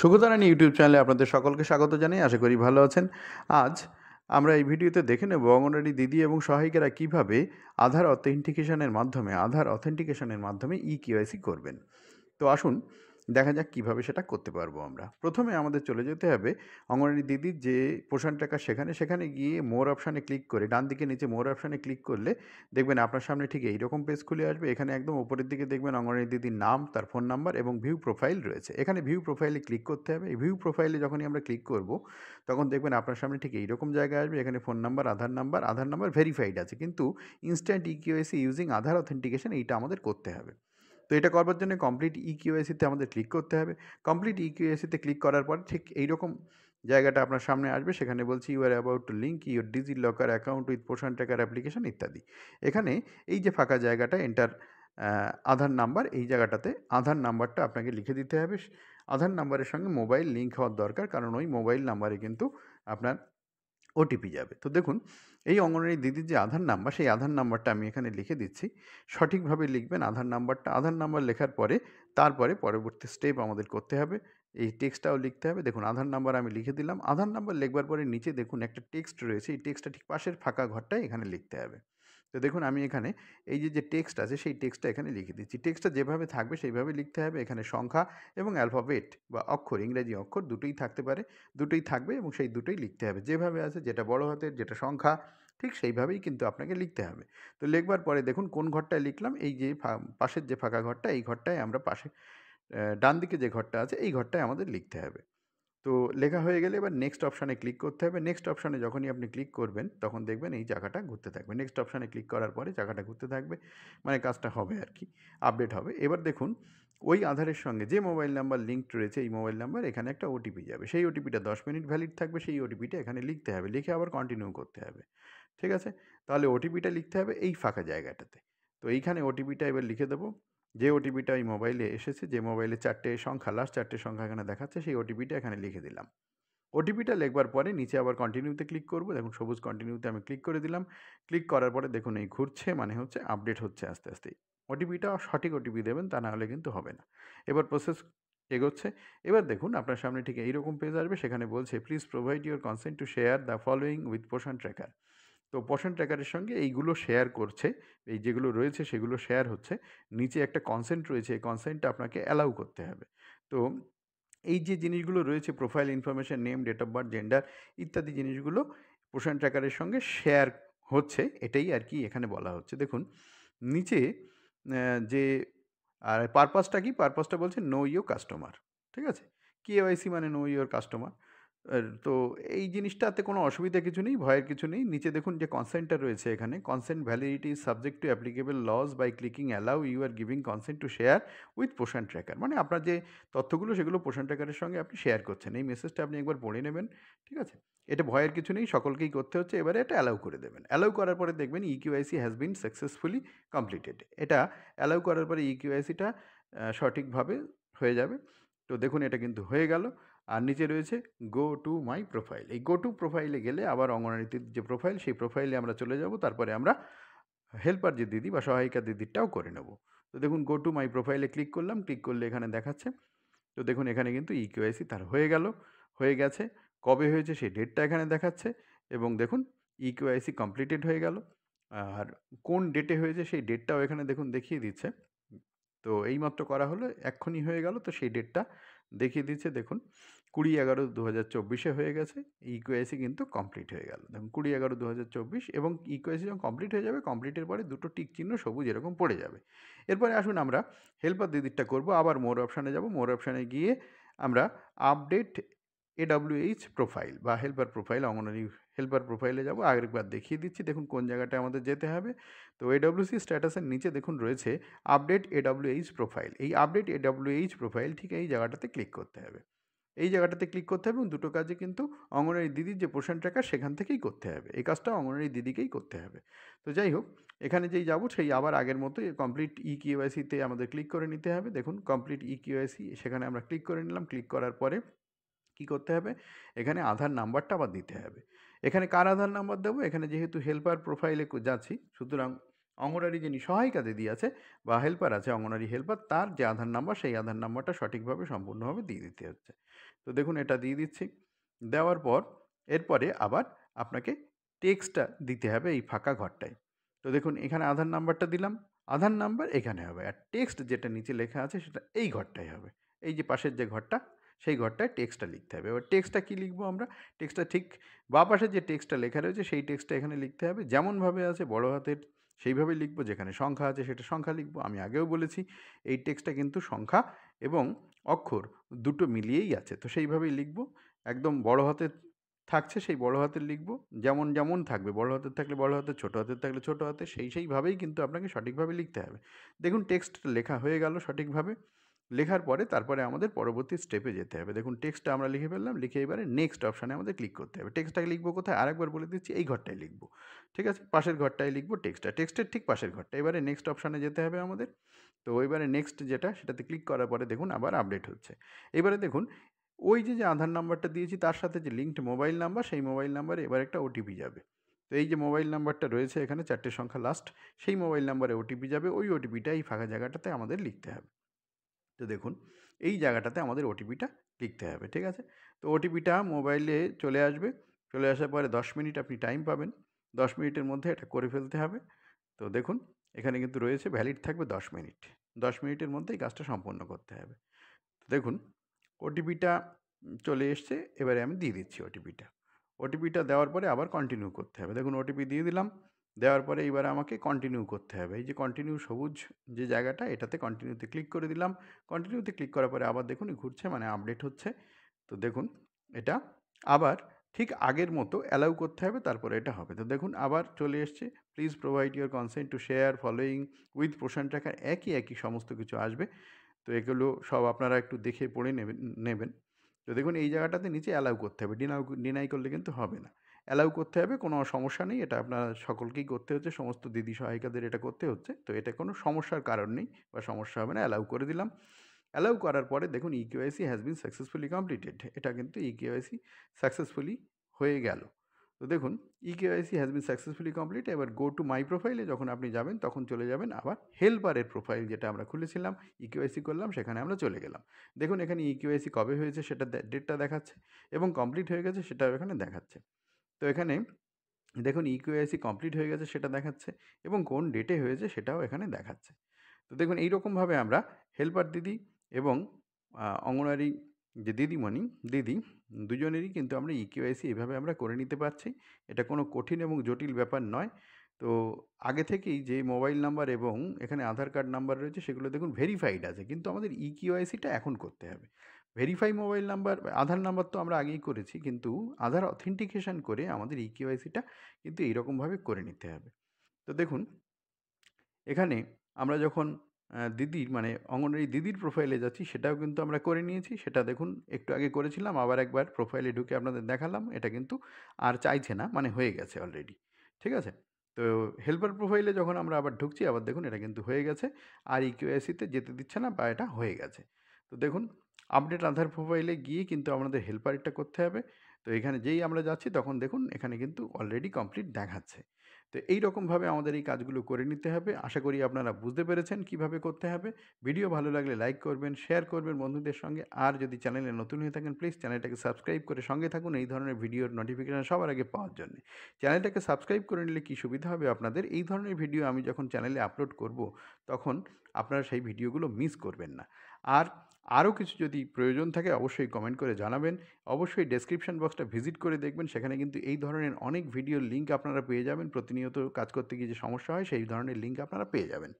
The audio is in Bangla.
সুখতারানী ইউটিউব চ্যানেলে আপনাদের সকলকে স্বাগত জানাই। আশা করি ভালো আছেন। আজ আমরা এই ভিডিওতে দেখে নেব অঙ্গনওয়াড়ি দিদি এবং সহায়িকারা কীভাবে আধার অথেন্টিকেশনের মাধ্যমে ইকেওয়াইসি করবেন। তো আসুন দেখা যাক কীভাবে সেটা করতে পারবো আমরা। প্রথমে আমাদের চলে যেতে হবে অঙ্গনওয়াড়ি দিদির যে পোষণ ট্র্যাকার সেখানে গিয়ে মোর অপশানে ক্লিক করে ডান দিকে নিচে মোর অপশানে ক্লিক করলে দেখবেন আপনার সামনে ঠিক এইরকম পেজ খুলে আসবে। এখানে একদম উপরের দিকে দেখবেন অঙ্গনওয়াড়ি দিদির নাম, তার ফোন নাম্বার এবং ভিউ প্রোফাইল রয়েছে। এখানে ভিউ প্রোফাইলে ক্লিক করতে হবে। এই ভিউ প্রোফাইলে যখনই আমরা ক্লিক করব তখন দেখবেন আপনার সামনে ঠিক এইরকম জায়গা আসবে। এখানে ফোন নাম্বার, আধার নাম্বার ভেরিফাইড আছে, কিন্তু ইনস্ট্যান্ট ইকেওয়াইসি ইউজিং আধার অথেন্টিকেশন এইটা আমাদের করতে হবে। তো এটা করবার জন্য কমপ্লিট ইকেওয়াইসিতে আমাদের ক্লিক করতে হবে। কমপ্লিট ইকেওয়াইসিতে ক্লিক করার পর ঠিক এইরকম জায়গাটা আপনার সামনে আসবে। সেখানে বলছে you are about to link your DigiLocker account with Poshan Tracker application ইত্যাদি। এখানে এই যে ফাঁকা জায়গাটা এন্টার আধার নাম্বার, এই জায়গাটাতে আধার নাম্বারটা আপনাকে লিখে দিতে হবে। আধার নাম্বারের সঙ্গে মোবাইল লিঙ্ক হওয়ার দরকার, কারণ ওই মোবাইল নাম্বারে কিন্তু আপনার ওটিপি যাবে। তো দেখুন এই অঙ্গনওয়াড়ি দিদির যে আধার নাম্বার, সেই আধার নাম্বারটা আমি এখানে লিখে দিচ্ছি। সঠিকভাবে লিখবেন আধার নাম্বারটা। আধার নাম্বার লেখার পরে তারপরে পরবর্তী স্টেপ আমাদের করতে হবে, এই টেক্সটটাও লিখতে হবে। দেখুন আধার নাম্বার আমি লিখে দিলাম। আধার নাম্বার লিখবার পরে নিচে দেখুন একটা টেক্সট রয়েছে, এই টেক্সটটা ঠিক পাশের ফাঁকা ঘরটায় এখানে লিখতে হবে। তো দেখুন আমি এখানে এই যে টেক্সট আছে সেই টেক্সটটা এখানে লিখে দিচ্ছি। টেক্সটটা যেভাবে থাকবে সেইভাবে লিখতে হবে। এখানে সংখ্যা এবং অ্যালফাবেট বা অক্ষর, ইংরেজি অক্ষর দুটোই থাকতে পারে, দুটোই থাকবে এবং সেই দুটোই লিখতে হবে। যেভাবে আছে, যেটা বড় হাতের, যেটা সংখ্যা, ঠিক সেইভাবেই কিন্তু আপনাকে লিখতে হবে। তো লিখবার পরে দেখুন কোন ঘরটায় লিখলাম, এই যে পাশের যে ফাঁকা ঘরটা, এই ঘরটায় আমরা পাশে ডান দিকে যে ঘরটা আছে এই ঘরটায় আমাদের লিখতে হবে। তো লেখা হয়ে গেলে এবার নেক্সট অপশানে ক্লিক করতে হবে। নেক্সট অপশানে যখনই আপনি ক্লিক করবেন তখন দেখবেন এই চাকাটা ঘুরতে থাকবে। নেক্সট অপশানে ক্লিক করার পরে চাকাটা ঘুরতে থাকবে, মানে কাজটা হবে আর কি, আপডেট হবে। এবার দেখুন ওই আধারের সঙ্গে যে মোবাইল নাম্বার লিঙ্কড রয়েছে, এই মোবাইল নাম্বার, এখানে একটা ওটিপি যাবে। সেই ওটিপিটা 10 মিনিট ভ্যালিড থাকবে। সেই ওটিপিটা এখানে লিখতে হবে, লিখে আবার কন্টিনিউ করতে হবে। ঠিক আছে? তাহলে ওটিপিটা লিখতে হবে এই ফাঁকা জায়গাটাতে। তো এইখানে ওটিপিটা এবার লিখে দেবো। যে ওটিপিটা এই মোবাইলে এসেছে, যে মোবাইলে 4টে সংখ্যা, লাস্ট 4টে সংখ্যা এখানে দেখাচ্ছে, সেই ওটিপিটা এখানে লিখে দিলাম। ওটিপিটা লিখবার পরে নিচে আবার কন্টিনিউতে ক্লিক করব। দেখুন সবুজ কন্টিনিউতে আমি ক্লিক করে দিলাম। ক্লিক করার পরে দেখুন এই ঘুরছে, মানে হচ্ছে আপডেট হচ্ছে আস্তে আস্তে। ওটিপিটা সঠিক ওটিপি দেবেন, তা না হলে কিন্তু হবে না। এবার প্রসেস এগোচ্ছে। এবার দেখুন আপনার সামনে ঠিক এইরকম পেজ আসবে। সেখানে বলছে please provide your consent to share the following with Poshan Tracker. তো পোষণ ট্র্যাকারের সঙ্গে এইগুলো শেয়ার করছে, এই যেগুলো রয়েছে সেগুলো শেয়ার হচ্ছে। নিচে একটা কনসেন্ট রয়েছে, এই কনসেন্টটা আপনাকে অ্যালাউ করতে হবে। তো এই যে জিনিসগুলো রয়েছে, profile information, name, date of birth, gender ইত্যাদি জিনিসগুলো পোষণ ট্র্যাকারের সঙ্গে শেয়ার হচ্ছে, এটাই আর কি এখানে বলা হচ্ছে। দেখুন নিচে যে আর পারপাসটা কি, পারপাসটা বলছে নো ইউর কাস্টমার। ঠিক আছে? কেওয়াইসি মানে নো ইউর কাস্টমার। তো এই জিনিসটাতে কোনো অসুবিধা কিছু নেই, ভয়ের কিছু নেই। নিচে দেখুন যে কনসেন্টটা রয়েছে, এখানে consent validity is subject to applicable laws by clicking allow you are giving consent to share with Poshan Tracker. মানে আপনার যে তথ্যগুলো সেগুলো পোষণ ট্র্যাকারের সঙ্গে আপনি শেয়ার করছেন। এই মেসেজটা আপনি একবার পড়ে নেবেন। ঠিক আছে? এটা ভয়ের কিছু নেই, সকলকেই করতে হচ্ছে। এবারে এটা অ্যালাউ করে দেবেন। অ্যালাউ করার পরে দেখবেন EQIC has been successfully completed. এটা অ্যালাউ করার পরে ইকিউআইসিটা সঠিকভাবে হয়ে যাবে। তো দেখুন এটা কিন্তু হয়ে গেল। আর নিচে রয়েছে গো টু মাই প্রোফাইল। এই গো টু প্রোফাইলে গেলে আবার অঙ্গনওয়াড়ির যে প্রোফাইল, সেই প্রোফাইলে আমরা চলে যাব। তারপরে আমরা হেল্পার যে দিদি বা সহায়িকা দিদিরটাও করে নেব। তো দেখুন গো টু মাই প্রোফাইলে ক্লিক করলাম। ক্লিক করলে এখানে দেখাচ্ছে। তো দেখুন এখানে কিন্তু ইকেওয়াইসি তার হয়ে গেল, হয়ে গেছে। কবে হয়েছে সেই ডেটটা এখানে দেখাচ্ছে এবং দেখুন ইকেওয়াইসি কমপ্লিটেড হয়ে গেল। আর কোন ডেটে হয়েছে সেই ডেটটাও এখানে দেখুন দেখিয়ে দিচ্ছে। তো এইমাত্র করা হলো, এক্ষুনি হয়ে গেল। তো সেই ডেটটা দেখিয়ে দিচ্ছে। দেখুন 20/11/2024 হয়ে গেছে। ইকেওয়াইসি কিন্তু কমপ্লিট হয়ে গেল। দেখুন 20/11/2024 এবং ইকেওয়াইসি যখন কমপ্লিট হয়ে যাবে, কমপ্লিটের পরে দুটো টিক চিহ্ন সবুজ এরকম পড়ে যাবে। এরপরে আসুন আমরা হেল্পার দিদিরটা করব। আবার মোর অপশানে যাব। মোর অপশানে গিয়ে আমরা আপডেট এডব্লিউএইচ প্রোফাইল বা হেল্পার প্রোফাইল, অঙ্গনওয়াড়ি হেল্পার প্রোফাইলে যাব। আরেকবার দেখিয়ে দিচ্ছি। দেখুন কোন জায়গাটায় আমাদের যেতে হবে। তো এডব্লিউসি স্ট্যাটাসের নিচে দেখুন রয়েছে আপডেট এডব্লিউএইচ প্রোফাইল। এই আপডেট এডব্লিউএইচ প্রোফাইল ঠিক এই জায়গাটাতে ক্লিক করতে হবে। এই জায়গাটাতে ক্লিক করতে হবে এবং দুটো কাজে কিন্তু অঙ্গনওয়াড়ি দিদির যে পোষণ ট্র্যাকার সেখান থেকেই করতে হবে। এই কাজটা অঙ্গনওয়াড়ি দিদিকেই করতে হবে। তো যাই হোক, এখানে যেই যাব সেই আবার আগের মতো কমপ্লিট ইকেওয়াইসিতে আমাদের ক্লিক করে নিতে হবে। দেখুন কমপ্লিট ইকেওয়াইসি, সেখানে আমরা ক্লিক করে নিলাম। ক্লিক করার পরে কী করতে হবে, এখানে আধার নাম্বারটা আবার দিতে হবে। এখানে কার আধার নাম্বার দেবো, এখানে যেহেতু হেল্পার প্রোফাইলে যাচ্ছি, সুতরাং অঙ্গনারী যিনি সহায়িকা দিদি আছে বা হেল্পার আছে, অঙ্গনারী হেল্পার, তার যে আধার নাম্বার সেই আধার নাম্বারটা সঠিকভাবে সম্পূর্ণভাবে দিয়ে দিতে হচ্ছে। তো দেখুন এটা দিয়ে দিচ্ছি। দেওয়ার পর এরপরে আবার আপনাকে টেক্সটটা দিতে হবে এই ফাঁকা ঘরটায়। তো দেখুন এখানে আধার নাম্বারটা দিলাম, আধার নাম্বার এখানে হবে, আর টেক্সট যেটা নিচে লেখা আছে সেটা এই ঘরটায় হবে। এই যে পাশের যে ঘরটা, সেই ঘরটায় টেক্সটটা লিখতে হবে। এবার টেক্সটটা কী লিখবো আমরা? টেক্সটটা ঠিক বাঁ পাশে যে টেক্সটটা লেখা রয়েছে সেই টেক্সটটা এখানে লিখতে হবে। যেমনভাবে আছে বড় হাতের সেইভাবেই লিখবো, যেখানে সংখ্যা আছে সেটা সংখ্যা লিখবো। আমি আগেও বলেছি এই টেক্সটটা কিন্তু সংখ্যা এবং অক্ষর দুটো মিলিয়েই আছে, তো সেইভাবেই লিখবো। একদম বড় হাতের থাকছে সেই বড় হাতের লিখবো, যেমন যেমন থাকবে, বড় হাতের থাকলে বড় হাতের, ছোটো হাতের থাকলে ছোটো হাতের, সেইভাবেই কিন্তু আপনাকে সঠিকভাবে লিখতে হবে। দেখুন টেক্সটটা লেখা হয়ে গেল সঠিকভাবে। লেখার পরে তারপরে আমাদের পরবর্তী স্টেপে যেতে হবে। দেখুন টেক্সটটা আমরা লিখে ফেললাম, লিখে এবারে নেক্সট অপশানে আমাদের ক্লিক করতে হবে। টেক্সটটাকে লিখবো কোথায়? আরেকবার বলে দিচ্ছি, এই ঘরটায় লিখবো। ঠিক আছে? পাশের ঘরটায় লিখবো টেক্সটটা, টেক্সটের ঠিক পাশের ঘরটা। এবারে নেক্সট অপশানে যেতে হবে আমাদের। তো এবারে নেক্সট যেটা, সেটাতে ক্লিক করার পরে দেখুন আবার আপডেট হচ্ছে। এবারে দেখুন ওই যে আধার নাম্বারটা দিয়েছি তার সাথে যে লিঙ্কড মোবাইল নাম্বার, সেই মোবাইল নাম্বারে এবার একটা ওটিপি যাবে। তো এই যে মোবাইল নাম্বারটা রয়েছে এখানে 4টে সংখ্যা লাস্ট, সেই মোবাইল নাম্বারে ওটিপি যাবে। ওই ওটিপিটা এই ফাঁকা জায়গাটাতে আমাদের লিখতে হবে। তো দেখুন এই জায়গাটাতে আমাদের ওটিপিটা লিখতে হবে, ঠিক আছে? তো ওটিপিটা মোবাইলে চলে আসবে। চলে আসার পরে 10 মিনিট আপনি টাইম পাবেন। 10 মিনিটের মধ্যে এটা করে ফেলতে হবে। তো দেখুন এখানে কিন্তু রয়েছে ভ্যালিড থাকবে 10 মিনিট। 10 মিনিটের মধ্যেই কাজটা সম্পন্ন করতে হবে। তো দেখুন ওটিপিটা চলে এসছে, এবারে আমি দিয়ে দিচ্ছি ওটিপিটা। ওটিপিটা দেওয়ার পরে আবার কন্টিনিউ করতে হবে। দেখুন ওটিপি দিয়ে দিলাম। দেওয়ার পরে এবারে আমাকে কন্টিনিউ করতে হবে। এই যে কন্টিনিউ সবুজ যে জায়গাটা, এটাতে কন্টিনিউতে ক্লিক করে দিলাম। কন্টিনিউতে ক্লিক করার পরে আবার দেখুন ঘুরছে, মানে আপডেট হচ্ছে। তো দেখুন এটা আবার ঠিক আগের মতো অ্যালাউ করতে হবে, তারপরে এটা হবে। তো দেখুন আবার চলে এসছে, please provide your consent to share following with Poshan Tracker, একই সমস্ত কিছু আসবে। তো এগুলো সব আপনারা একটু দেখে পড়ে নেবেন। তো দেখুন এই জায়গাটাতে নিচে অ্যালাউ করতে হবে, ডিনাই করলে কিন্তু হবে না। অ্যালাউ করতে হবে, কোনো সমস্যা নেই, এটা আপনারা সকলকেই করতে হচ্ছে, সমস্ত দিদি সহায়িকাদের এটা করতে হচ্ছে। তো এটা কোনো সমস্যার কারণ নেই বা সমস্যা হবে না, অ্যালাউ করে দিলাম। অ্যালাউ করার পরে দেখুন eKYC has been successfully completed, এটা কিন্তু ইকেওয়াইসি সাকসেসফুলি হয়ে গেল। তো দেখুন eKYC has been successfully complete. এবার গো টু মাই প্রোফাইলে যখন আপনি যাবেন তখন চলে যাবেন আবার হেল্পারের প্রোফাইল, যেটা আমরা খুলেছিলাম ইকেওয়াইসি করলাম, সেখানে আমরা চলে গেলাম। দেখুন এখানে ইকেওয়াইসি কবে হয়েছে সেটা ডেটটা দেখাচ্ছে এবং কমপ্লিট হয়ে গেছে সেটাও এখানে দেখাচ্ছে। তো এখানে দেখুন ইকেওয়াইসি কমপ্লিট হয়ে গেছে সেটা দেখাচ্ছে এবং কোন ডেটে হয়েছে সেটাও এখানে দেখাচ্ছে। তো দেখুন এইরকমভাবে আমরা হেল্পার দিদি এবং অঙ্গনওয়াড়ি যে দিদি দুজনেরই কিন্তু আমরা ইকেওয়াইসি এভাবে আমরা করে নিতে পারছি। এটা কোনো কঠিন এবং জটিল ব্যাপার নয়। তো আগে থেকেই যে মোবাইল নাম্বার এবং এখানে আধার কার্ড নাম্বার রয়েছে সেগুলো দেখুন ভেরিফাইড আছে, কিন্তু আমাদের ইকেওয়াইসিটা এখন করতে হবে। ভেরিফাই মোবাইল নাম্বার, আধার নাম্বার তো আমরা আগেই করেছি, কিন্তু আধার অথেন্টিকেশন করে আমাদের ইকেওয়াইসিটা কিন্তু এইরকমভাবে করে নিতে হবে। তো দেখুন এখানে আমরা যখন দিদির মানে অঙ্গনওয়াড়ি দিদির প্রোফাইলে যাচ্ছি সেটাও কিন্তু আমরা করে নিয়েছি। সেটা দেখুন একটু আগে করেছিলাম, আবার একবার প্রোফাইলে ঢুকে আপনাদের দেখালাম। এটা কিন্তু আর চাইছে না, মানে হয়ে গেছে অলরেডি। ঠিক আছে? তো হেল্পার প্রোফাইলে যখন আমরা আবার ঢুকছি, আবার দেখুন এটা কিন্তু হয়ে গেছে। আর ইকেওয়াইসিতে যেতে দিচ্ছে না বা এটা হয়ে গেছে। তো দেখুন আপডেট আধার প্রোফাইলে গিয়ে কিন্তু আমাদের হেল্পারটা করতে হবে। তো এখানে যেই আমরা যাচ্ছি তখন দেখুন এখানে কিন্তু অলরেডি কমপ্লিট দেখাচ্ছে। তো এই রকমভাবে আমাদের এই কাজগুলো করে নিতে হবে। আশা করি আপনারা বুঝতে পেরেছেন কিভাবে করতে হবে। ভিডিও ভালো লাগলে লাইক করবেন, শেয়ার করবেন বন্ধুদের সঙ্গে। আর যদি চ্যানেলে নতুন হয়ে থাকেন প্লিজ চ্যানেলটাকে সাবস্ক্রাইব করে সঙ্গে থাকুন এই ধরনের ভিডিওর নোটিফিকেশন সবার আগে পাওয়ার জন্যে। চ্যানেলটাকে সাবস্ক্রাইব করে নিলে কী সুবিধা হবে আপনাদের, এই ধরনের ভিডিও আমি যখন চ্যানেলে আপলোড করব তখন আপনারা সেই ভিডিওগুলো মিস করবেন না। আর আরও কিছু যদি প্রয়োজন থাকে অবশ্যই কমেন্ট করে জানাবেন। অবশ্যই ডেসক্রিপশন বক্সটা ভিজিট করে দেখবেন, সেখানে কিন্তু এই ধরনের অনেক ভিডিওর লিঙ্ক আপনারা পেয়ে যাবেন। প্রতিনিয়ত কাজ করতে গিয়ে যে সমস্যা হয় সেই ধরনের লিঙ্ক আপনারা পেয়ে যাবেন।